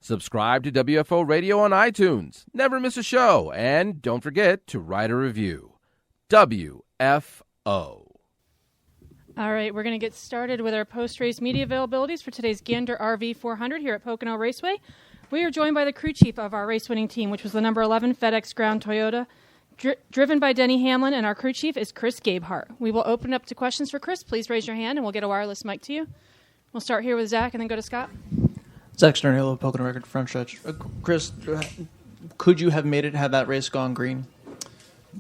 Subscribe to WFO Radio on iTunes. Never miss a show. And don't forget to write a review. WFO. All right, we're going to get started with our post-race media availabilities for today's Gander RV 400 here at Pocono Raceway. We are joined by the crew chief of our race-winning team, which was the number 11 FedEx Ground Toyota, driven by Denny Hamlin, and our crew chief is Chris Gabehart. We will open up to questions for Chris. Please raise your hand, and we'll get a wireless mic to you. We'll start here with Zach and then go to Scott. Zach Sternhalo, Pocono Record front stretch. Chris, could you have made it had that race gone green?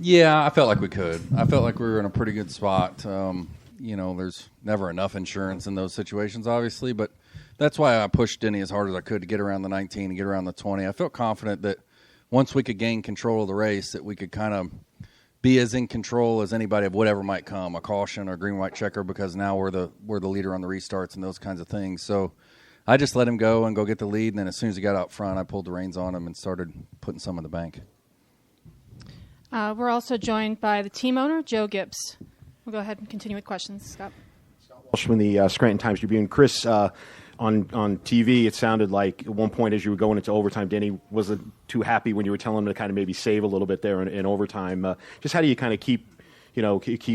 Yeah, I felt like we could. I felt like we were in a pretty good spot. There's never enough insurance in those situations, obviously, but that's why I pushed Denny as hard as I could to get around the 19 and get around the 20. I felt confident that once we could gain control of the race, that we could kind of be as in control as anybody of whatever might come, a caution or green-white checker, because now we're the leader on the restarts and those kinds of things. So I just let him go and go get the lead, and then as soon as he got out front, I pulled the reins on him and started putting some in the bank. We're also joined by the team owner, Joe Gibbs. We'll go ahead and continue with questions. Scott. Walsh from the Scranton Times Tribune. Chris, on TV, it sounded like at one point as you were going into overtime, Denny wasn't too happy when you were telling him to kind of maybe save a little bit there in overtime. Just how do you kind of keep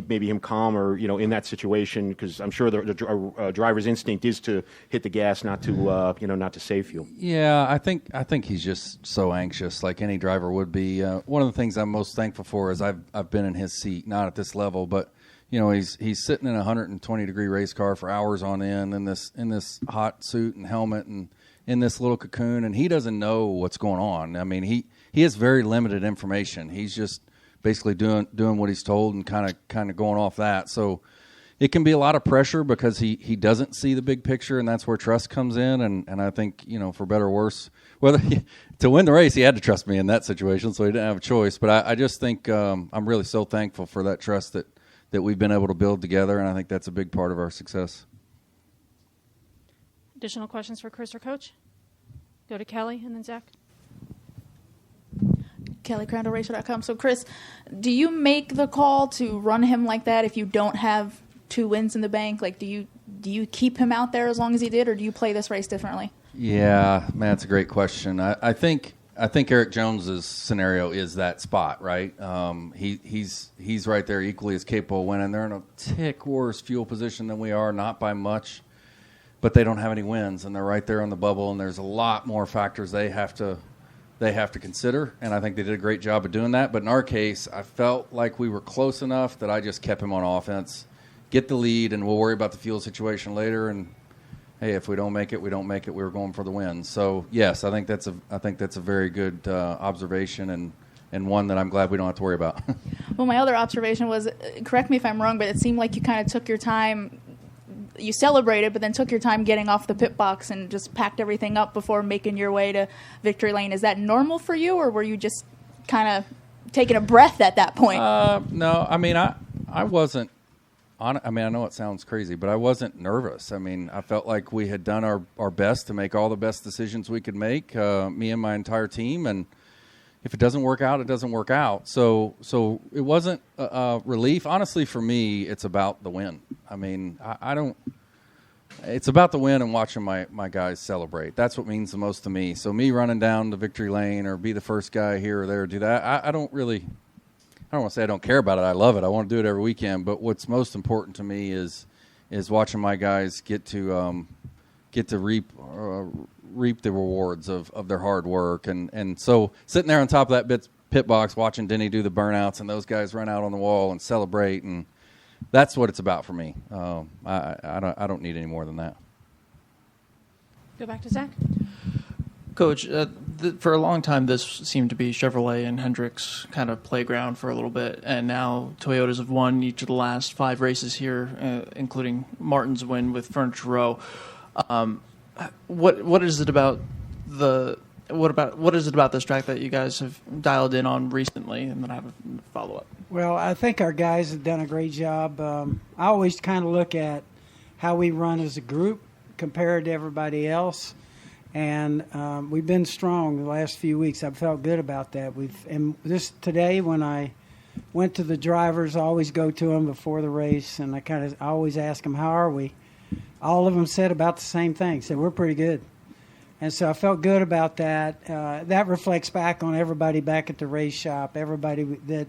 maybe him calm or, in that situation? Because I'm sure the driver's instinct is to hit the gas, not to, not to save fuel. Yeah, I think he's just so anxious, like any driver would be. One of the things I'm most thankful for is I've been in his seat, not at this level, but he's sitting in a 120-degree race car for hours on end in this hot suit and helmet and in this little cocoon, and he doesn't know what's going on. I mean, he has very limited information. He's just basically doing what he's told and kind of going off that. So it can be a lot of pressure because he doesn't see the big picture, and that's where trust comes in. And I think, for better or worse, to win the race, he had to trust me in that situation, so he didn't have a choice. But I just think I'm really so thankful for that trust that we've been able to build together, and I think that's a big part of our success. Additional questions for Chris or Coach? Go to Kelly and then Zach. Kelly, CrowdRacer.com. So, Chris, do you make the call to run him like that if you don't have 2 wins in the bank? Like, do you keep him out there as long as he did, or do you play this race differently? Yeah, man, that's a great question. I think Eric Jones's scenario is that spot, right? He's right there, equally as capable of winning. They're in a tick worse fuel position than we are, not by much, but they don't have any wins, and they're right there on the bubble. And there's a lot more factors they have to consider, and I think they did a great job of doing that. But in our case, I felt like we were close enough that I just kept him on offense, get the lead, and we'll worry about the fuel situation later. And hey, if we don't make it, we don't make it. We were going for the win. So yes, I think that's a very good observation and one that I'm glad we don't have to worry about. Well, my other observation was, correct me if I'm wrong, but it seemed like you kind of took your time. You celebrated, but then took your time getting off the pit box and just packed everything up before making your way to victory lane. Is that normal for you, or were you just kind of taking a breath at that point? No, I mean, I wasn't. I know it sounds crazy, but I wasn't nervous. I mean, I felt like we had done our best to make all the best decisions we could make, me and my entire team, and if it doesn't work out, it doesn't work out. So it wasn't relief. Honestly, for me, it's about the win. I mean, I don't – it's about the win and watching my guys celebrate. That's what means the most to me. So me running down the victory lane or be the first guy here or there or do that, I don't really – I don't want to say I don't care about it. I love it. I want to do it every weekend. But what's most important to me is watching my guys get to reap the rewards of their hard work. And so sitting there on top of that pit box watching Denny do the burnouts and those guys run out on the wall and celebrate, and that's what it's about for me. I don't need any more than that. Go back to Zach. Coach, for a long time, this seemed to be Chevrolet and Hendrick's kind of playground for a little bit, and now Toyotas have won each of the last 5 races here, including Martin's win with Furniture Row. What is it about this track that you guys have dialed in on recently? And then I have a follow-up. Well, I think our guys have done a great job. I always kind of look at how we run as a group compared to everybody else. And we've been strong the last few weeks. I've felt good about that. Today when I went to the drivers, I always go to them before the race, and I always ask them, how are we? All of them said about the same thing. Said, we're pretty good. And so I felt good about that. That reflects back on everybody back at the race shop, everybody that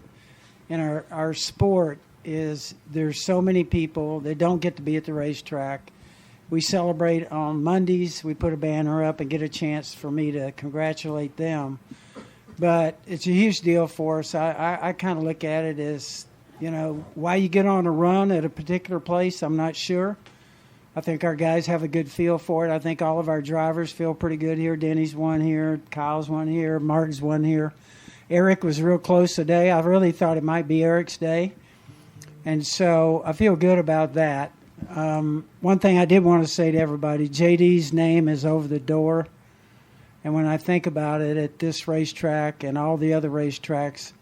in our sport is there's so many people that don't get to be at the racetrack. We celebrate on Mondays. We put a banner up and get a chance for me to congratulate them. But it's a huge deal for us. I kind of look at it as, why you get on a run at a particular place, I'm not sure. I think our guys have a good feel for it. I think all of our drivers feel pretty good here. Denny's won here. Kyle's won here. Martin's won here. Eric was real close today. I really thought it might be Eric's day. And so I feel good about that. One thing I did want to say to everybody, JD's name is over the door. And when I think about it at this racetrack and all the other racetracks,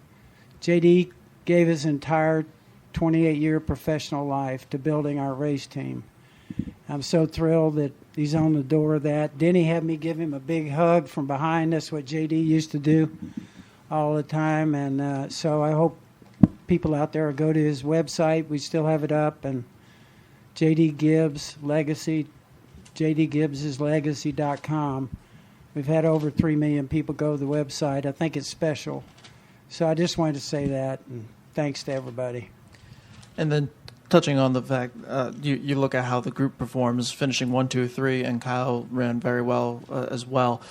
JD gave his entire 28-year professional life to building our race team. I'm so thrilled that he's on the door of that. Denny had me give him a big hug from behind. That's what JD used to do all the time. And so I hope people out there go to his website. We still have it up. And JD Gibbs Legacy, jdgibbslegacy.com. We've had over 3 million people go to the website. I think it's special. So I just wanted to say that, and thanks to everybody. And then touching on the fact, you look at how the group performs, finishing 1, 2, 3, and Kyle ran very well as well.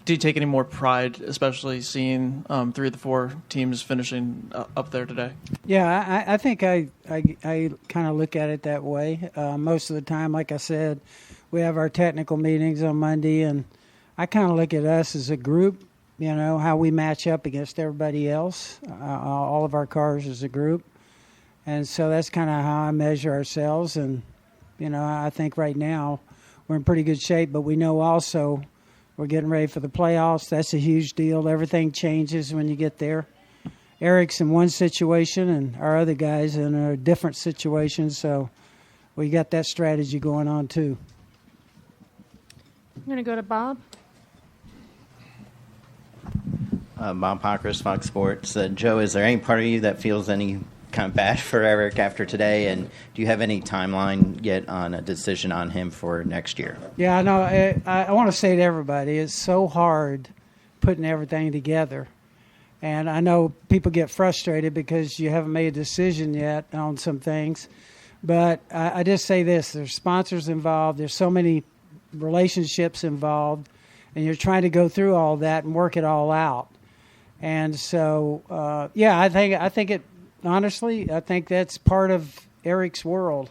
Do you take any more pride, especially seeing 3 of the 4 teams finishing up there today? Yeah, I think I kind of look at it that way. Most of the time, like I said, we have our technical meetings on Monday, and I kind of look at us as a group, how we match up against everybody else, all of our cars as a group. And so that's kind of how I measure ourselves. And, I think right now we're in pretty good shape, but we know also we're getting ready for the playoffs. That's a huge deal. Everything changes when you get there. Eric's in one situation and our other guys in a different situation, so we got that strategy going on too. I'm going to go to Bob. Bob Pockris, Fox Sports. Joe, is there any part of you that feels any kind of bad for Eric after today? And do you have any timeline yet on a decision on him for next year? Yeah, I know. I want to say to everybody, it's so hard putting everything together. And I know people get frustrated because you haven't made a decision yet on some things. But I just say this, there's sponsors involved, there's so many relationships involved, and you're trying to go through all that and work it all out. And so, I think it, honestly, I think that's part of Eric's world.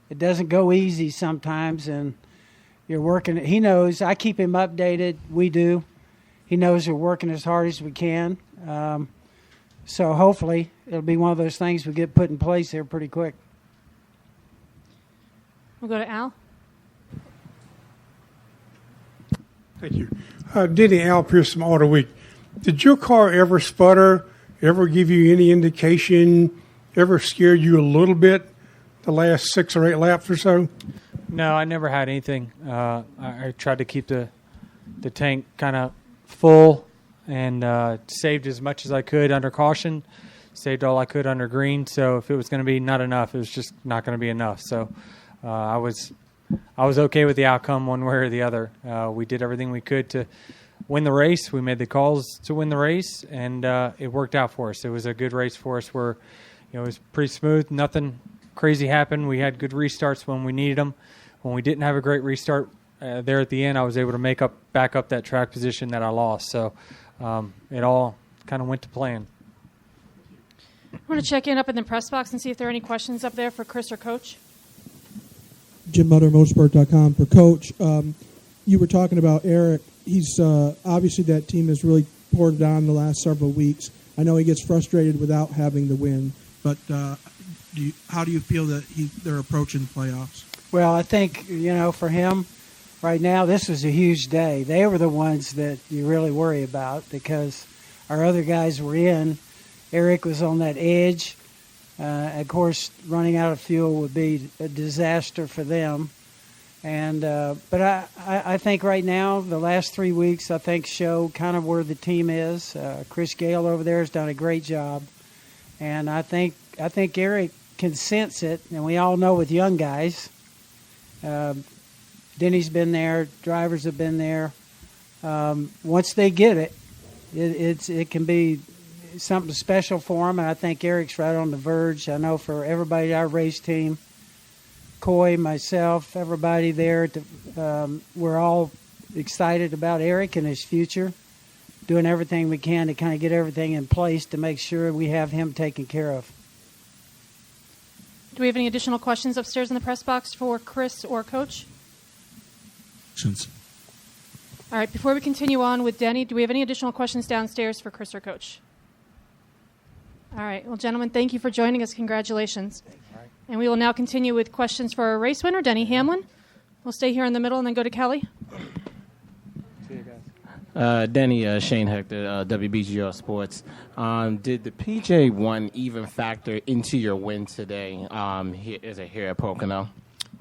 It doesn't go easy sometimes, and you're working. He knows. I keep him updated. We do. He knows we're working as hard as we can. So hopefully it'll be one of those things we get put in place here pretty quick. We'll go to Al. Thank you. Denny, Al Pierce from Auto Week. Did your car ever sputter, ever give you any indication, ever scare you a little bit the last 6 or 8 laps or so? No, I never had anything. I tried to keep the tank kind of full and saved as much as I could under caution, saved all I could under green. So if it was going to be not enough, it was just not going to be enough. So I was okay with the outcome one way or the other. We did everything we could to win the race. We made the calls to win the race, and it worked out for us. It was a good race for us where it was pretty smooth. Nothing crazy happened. We had good restarts when we needed them. When we didn't have a great restart there at the end, I was able to back up that track position that I lost. So it all kind of went to plan. I want to check in up in the press box and see if there are any questions up there for Chris or Coach. Jim Mutter, Motorsport.com for Coach. You were talking about Eric. He's obviously that team has really poured down the last several weeks. I know he gets frustrated without having the win, but how do you feel that they're approaching the playoffs? Well, I think, for him right now, this was a huge day. They were the ones that you really worry about because our other guys were in. Eric was on that edge. Of course, running out of fuel would be a disaster for them. And but I think right now, the last 3 weeks, I think show kind of where the team is. Chris Gale over there has done a great job. And I think Eric can sense it. And we all know with young guys, Denny's been there. Drivers have been there. Once they get it, it can be something special for them, and I think Eric's right on the verge. I know for everybody, our race team, Coy, myself, everybody there, we're all excited about Eric and his future, doing everything we can to kind of get everything in place to make sure we have him taken care of. Do we have any additional questions upstairs in the press box for Chris or Coach? All right, before we continue on with Denny, do we have any additional questions downstairs for Chris or Coach? All right, well, gentlemen, thank you for joining us. Congratulations. And we will now continue with questions for our race winner, Denny Hamlin. We'll stay here in the middle and then go to Kelly. See you guys. Denny, Shane Hector, WBGR Sports. Did the PJ1 even factor into your win today here at Pocono?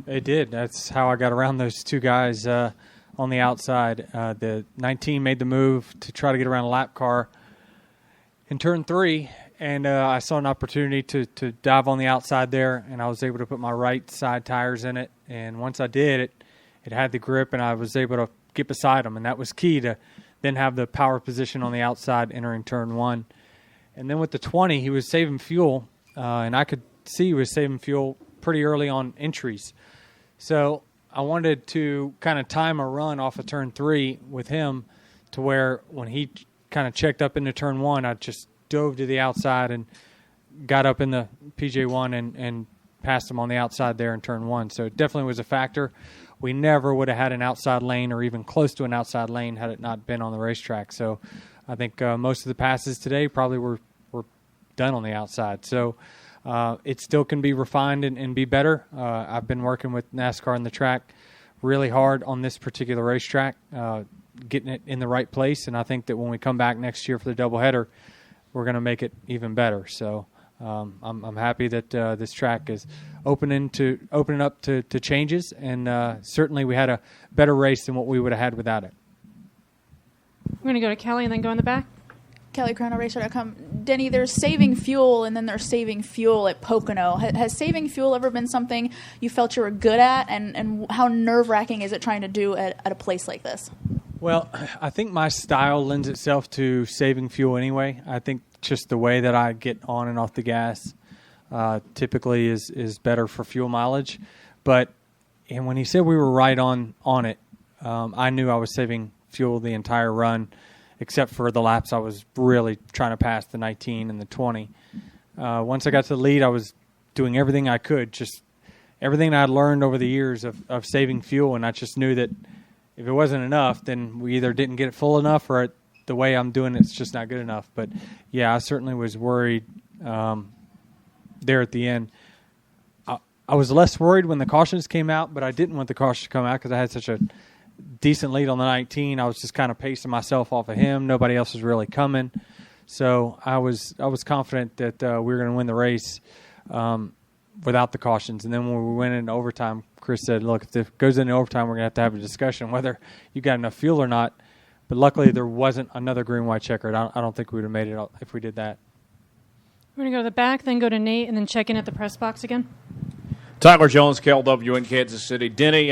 It did. That's how I got around those two guys on the outside. The 19 made the move to try to get around a lap car in turn 3, and I saw an opportunity to dive on the outside there, and I was able to put my right side tires in it. And once I did, it had the grip, and I was able to get beside him, and that was key to then have the power position on the outside entering turn 1. And then with the 20, he was saving fuel, and I could see he was saving fuel pretty early on entries. So I wanted to kind of time a run off of turn 3 with him to where when he kind of checked up into turn 1, I just dove to the outside and got up in the PJ1 and passed him on the outside there in turn 1. So it definitely was a factor. We never would have had an outside lane or even close to an outside lane had it not been on the racetrack. So I think most of the passes today probably were done on the outside. So it still can be refined and be better. I've been working with NASCAR on the track really hard on this particular racetrack, getting it in the right place. And I think that when we come back next year for the doubleheader, we're going to make it even better. So I'm happy that this track is opening up to changes. And certainly we had a better race than what we would have had without it. We're going to go to Kelly and then go in the back. Kelly, ChronoRacer.com. Denny, there's saving fuel, and then there's saving fuel at Pocono. Has saving fuel ever been something you felt you were good at, and how nerve-wracking is it trying to do at a place like this? Well, I think my style lends itself to saving fuel anyway. I think just the way that I get on and off the gas typically is better for fuel mileage. And when he said we were right on it, I knew I was saving fuel the entire run, except for the laps I was really trying to pass the 19 and the 20. Once I got to the lead, I was doing everything I could, just everything I'd learned over the years of saving fuel, and I just knew that if it wasn't enough, then we either didn't get it full enough or the way I'm doing it's just not good enough. But, yeah, I certainly was worried there at the end. I was less worried when the cautions came out, but I didn't want the caution to come out because I had such a decent lead on the 19. I was just kind of pacing myself off of him. Nobody else was really coming. So I was confident that we were going to win the race without the cautions. And then when we went into overtime, Chris said, look, if it goes into overtime, we're going to have a discussion whether you got enough fuel or not. But luckily there wasn't another green-white checkered. I don't think we would have made it if we did that. We're going to go to the back, then go to Nate, and then check in at the press box again. Tyler Jones, KLW in Kansas City. Denny,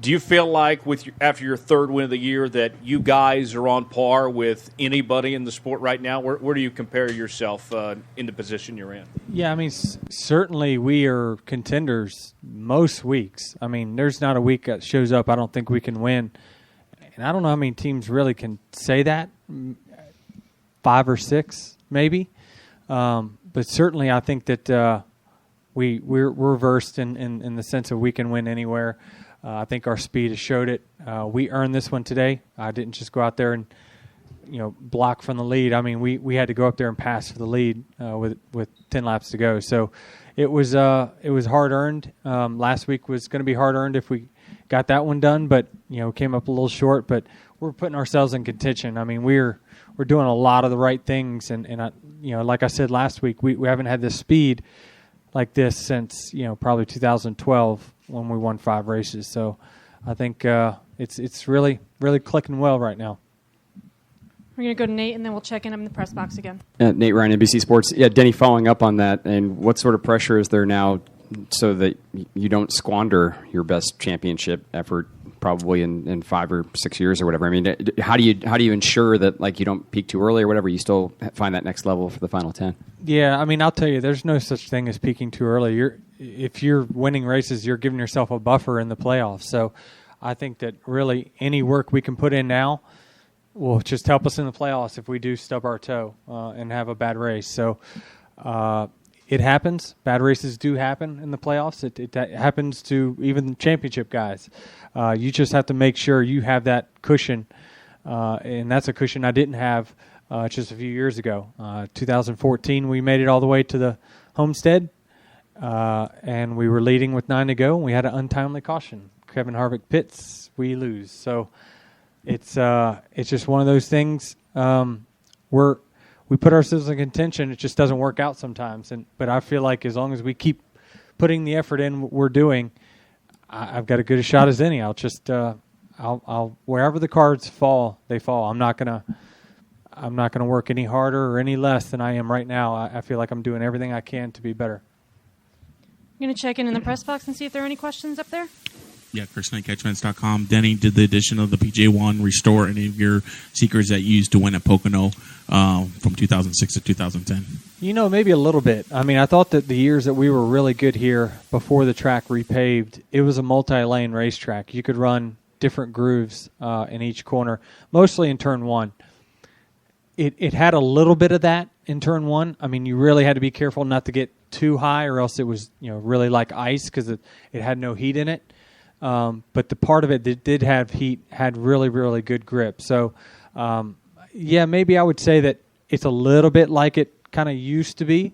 do you feel like after your third win of the year that you guys are on par with anybody in the sport right now? Where do you compare yourself in the position you're in? Yeah, I mean, certainly we are contenders most weeks. I mean, there's not a week that shows up I don't think we can win. And I don't know how many teams really can say that, 5 or 6 maybe. But certainly I think that we're versed in the sense of we can win anywhere. I think our speed has showed it. We earned this one today. I didn't just go out there and block from the lead. I mean, we had to go up there and pass for the lead with 10 laps to go. So it was hard earned. Last week was going to be hard earned if we got that one done, but came up a little short. But we're putting ourselves in contention. I mean, we're doing a lot of the right things, and like I said last week, we haven't had this speed like this since probably 2012 when we won 5 races. So I think it's really clicking well right now. We're going to go to Nate, and then we'll check in the press box again. Nate Ryan, NBC Sports. Yeah, Denny, following up on that, and what sort of pressure is there now so that you don't squander your best championship effort probably in 5 or 6 years or whatever? I mean, how do you ensure that like you don't peak too early or whatever? You still find that next level for the final 10. Yeah, I mean, I'll tell you, there's no such thing as peaking too early. If you're winning races, you're giving yourself a buffer in the playoffs. So I think that really any work we can put in now will just help us in the playoffs if we do stub our toe and have a bad race. So it happens. Bad races do happen in the playoffs. It happens to even championship guys. You just have to make sure you have that cushion, and that's a cushion I didn't have just a few years ago. 2014, we made it all the way to the Homestead, and we were leading with 9 to go, and we had an untimely caution. Kevin Harvick pits, we lose. So it's just one of those things. We put ourselves in contention. It just doesn't work out sometimes. But I feel like as long as we keep putting the effort in, we're doing. I've got as good a shot as any. I'll just I'll wherever the cards fall, they fall. I'm not gonna work any harder or any less than I am right now. I feel like I'm doing everything I can to be better. I'm going to check in the press box and see if there are any questions up there. Yeah, ChrisKnightCatchments.com. Denny, did the addition of the PJ1 restore any of your secrets that you used to win at Pocono from 2006 to 2010? Maybe a little bit. I mean, I thought that the years that we were really good here before the track repaved, it was a multi-lane racetrack. You could run different grooves in each corner, mostly in Turn 1. It had a little bit of that in Turn 1. I mean, you really had to be careful not to get too high or else it was really like ice because it had no heat in it. But the part of it that did have heat had really, really good grip. So, maybe I would say that it's a little bit like it kind of used to be,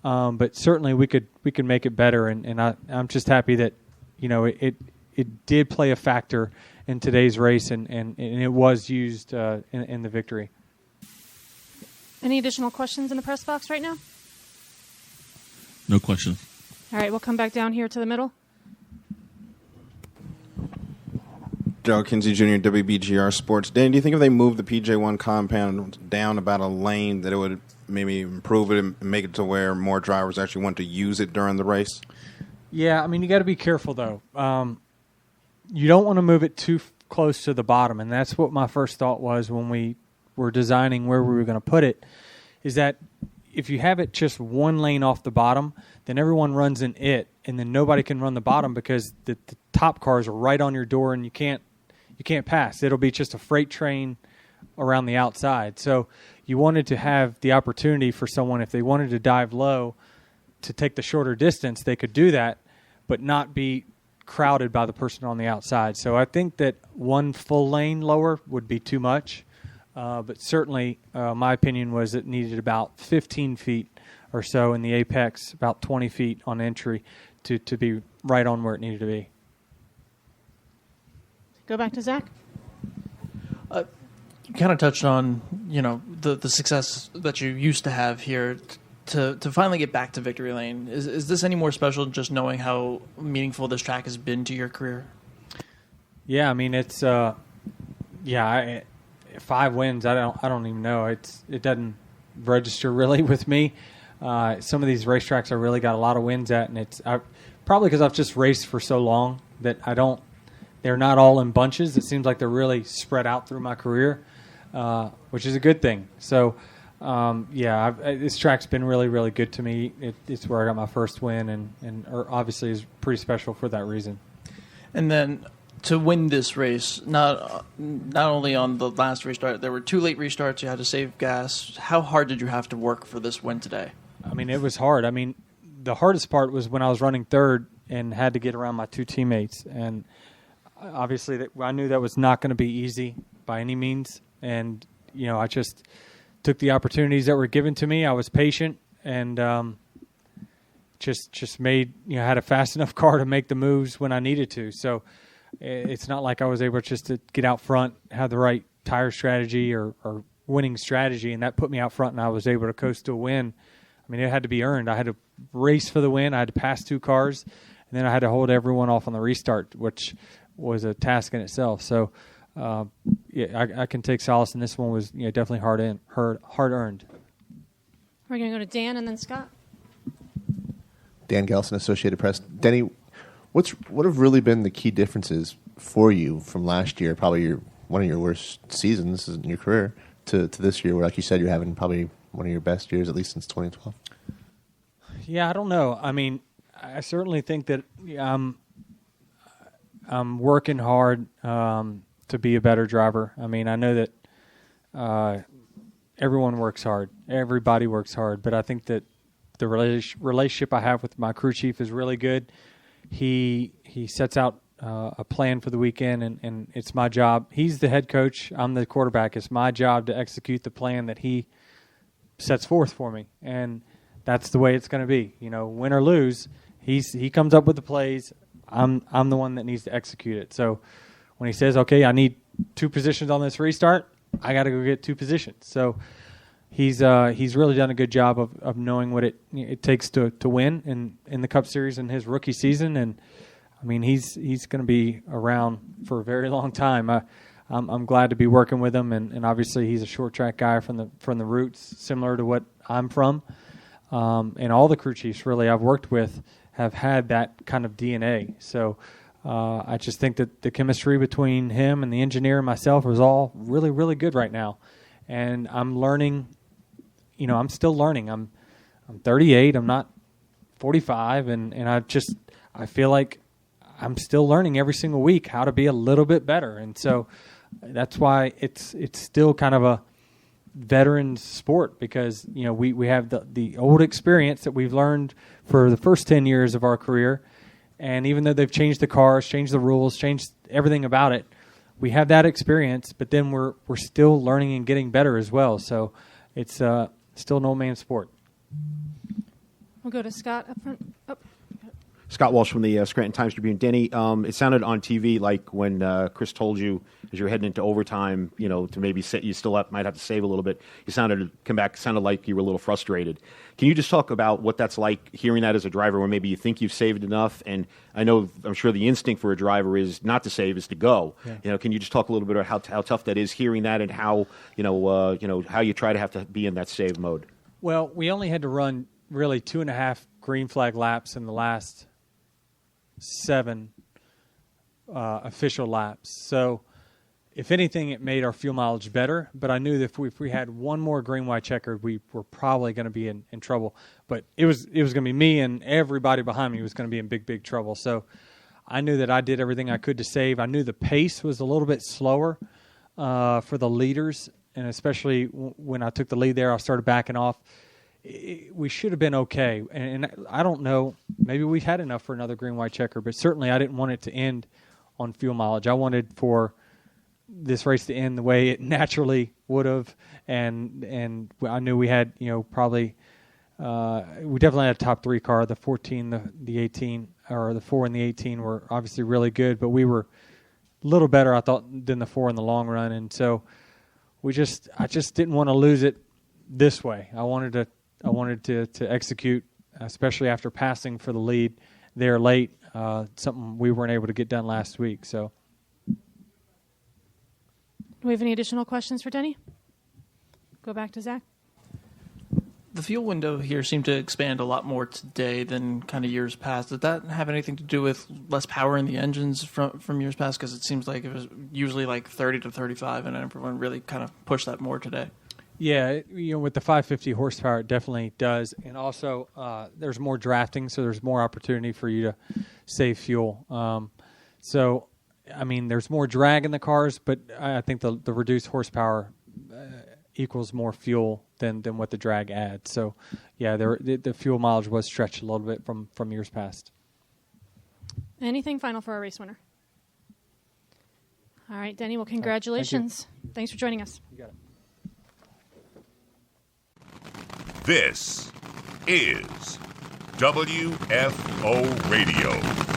but certainly we could make it better. And I'm just happy that it did play a factor in today's race, and it was used in the victory. Any additional questions in the press box right now? No questions. All right, we'll come back down here to the middle. Joe Kinsey Jr., WBGR Sports. Dan, do you think if they moved the PJ1 compound down about a lane that it would maybe improve it and make it to where more drivers actually want to use it during the race? Yeah, I mean, you got to be careful, though. You don't want to move it too close to the bottom, and that's what my first thought was when we were designing where we were going to put it, is that if you have it just one lane off the bottom, then everyone runs in it, and then nobody can run the bottom because the top cars are right on your door, and you can't pass. It'll be just a freight train around the outside. So you wanted to have the opportunity for someone, if they wanted to dive low, to take the shorter distance, they could do that, but not be crowded by the person on the outside. So I think that one full lane lower would be too much. But certainly my opinion was it needed about 15 feet or so in the apex, about 20 feet on entry to be right on where it needed to be. Go back to Zach. You kind of touched on, the success that you used to have here to finally get back to victory lane. Is this any more special just knowing how meaningful this track has been to your career? Yeah, I mean, it's 5 wins. I don't even know. It doesn't register really with me. Some of these racetracks I really got a lot of wins at, and it's probably because I've just raced for so long that they're not all in bunches. It seems like they're really spread out through my career, which is a good thing. So, this track's been really, really good to me. It's where I got my first win, and obviously is pretty special for that reason. And then to win this race, not only on the last restart, there were 2 late restarts. You had to save gas. How hard did you have to work for this win today? I mean, it was hard. I mean, the hardest part was when I was running third and had to get around my 2 teammates. And obviously, I knew that was not going to be easy by any means. And, I just took the opportunities that were given to me. I was patient and just made, had a fast enough car to make the moves when I needed to. So it's not like I was able just to get out front, have the right tire strategy or winning strategy, and that put me out front and I was able to coast to a win. I mean, it had to be earned. I had to race for the win. I had to pass 2 cars, and then I had to hold everyone off on the restart, which was a task in itself. So, I can take solace in this one. Was definitely hard earned. We're going to go to Dan and then Scott. Dan Gelson, Associated Press. Denny, what have really been the key differences for you from last year, probably one of your worst seasons in your career, to this year, where, like you said, you're having probably one of your best years, at least since 2012? Yeah, I don't know. I mean, I certainly think that I'm working hard to be a better driver. I mean, I know that everyone works hard. Everybody works hard. But I think that the relationship I have with my crew chief is really good. He sets out a plan for the weekend, and it's my job. He's the head coach. I'm the quarterback. It's my job to execute the plan that he sets forth for me. And that's the way it's going to be. You know, win or lose, he comes up with the plays. I'm the one that needs to execute it. So when he says, okay, I need 2 positions on this restart, I got to go get 2 positions. So he's really done a good job of knowing what it takes to win in the Cup Series in his rookie season. And I mean, he's going to be around for a very long time. I'm glad to be working with him, and obviously he's a short track guy from the roots, similar to what I'm from. And all the crew chiefs really I've worked with have had that kind of DNA. So I just think that the chemistry between him and the engineer and myself is all really, really good right now. And I'm learning. You know, I'm still learning. I'm 38. I'm not 45, and I feel like I'm still learning every single week how to be a little bit better. And so that's why it's still kind of a veteran sport, because, you know, we have the old experience that we've learned for the first 10 years of our career. And even though they've changed the cars, changed the rules, changed everything about it, we have that experience, but then we're still learning and getting better as well. So it's still an old man sport. We'll go to Scott up front. Oh. Scott Walsh from the Scranton Times-Tribune. Denny, it sounded on TV like when Chris told you as you were heading into overtime, you know, to maybe you still might have to save a little bit. You sounded like you were a little frustrated. Can you just talk about what that's like, hearing that as a driver, where maybe you think you've saved enough? And I'm sure the instinct for a driver is not to save, is to go. Yeah. You know, can you just talk a little bit about how tough that is, hearing that, and how how you try to have to be in that save mode? Well, we only had to run really 2.5 green flag laps in the last 7 official laps. So if anything, it made our fuel mileage better, but I knew that if we had one more green, white checkered, we were probably going to be in trouble. But it was going to be me, and everybody behind me was going to be in big trouble. So I knew that I did everything I could to save. I knew the pace was a little bit slower for the leaders, and especially when I took the lead there, I started backing off. We should have been okay. And I don't know, maybe we had enough for another green, white checker, but certainly I didn't want it to end on fuel mileage. I wanted for this race to end the way it naturally would have, and I knew we had, probably we definitely had a top 3 car. The 14, the 18, or the 4 and the 18 were obviously really good, but we were a little better, I thought, than the 4 in the long run, and so I just didn't want to lose it this way. I wanted to execute, especially after passing for the lead there late, something we weren't able to get done last week. So, do we have any additional questions for Denny? Go back to Zach. The fuel window here seemed to expand a lot more today than kind of years past. Did that have anything to do with less power in the engines from years past? Because it seems like it was usually like 30 to 35, and everyone really kind of pushed that more today. Yeah, with the 550 horsepower, it definitely does. And also, there's more drafting, so there's more opportunity for you to save fuel. So, I mean, there's more drag in the cars, but I think the reduced horsepower equals more fuel than what the drag adds. So, yeah, the fuel mileage was stretched a little bit from years past. Anything final for our race winner? All right, Denny, well, congratulations. Thanks for joining us. You got it. This is WFO Radio.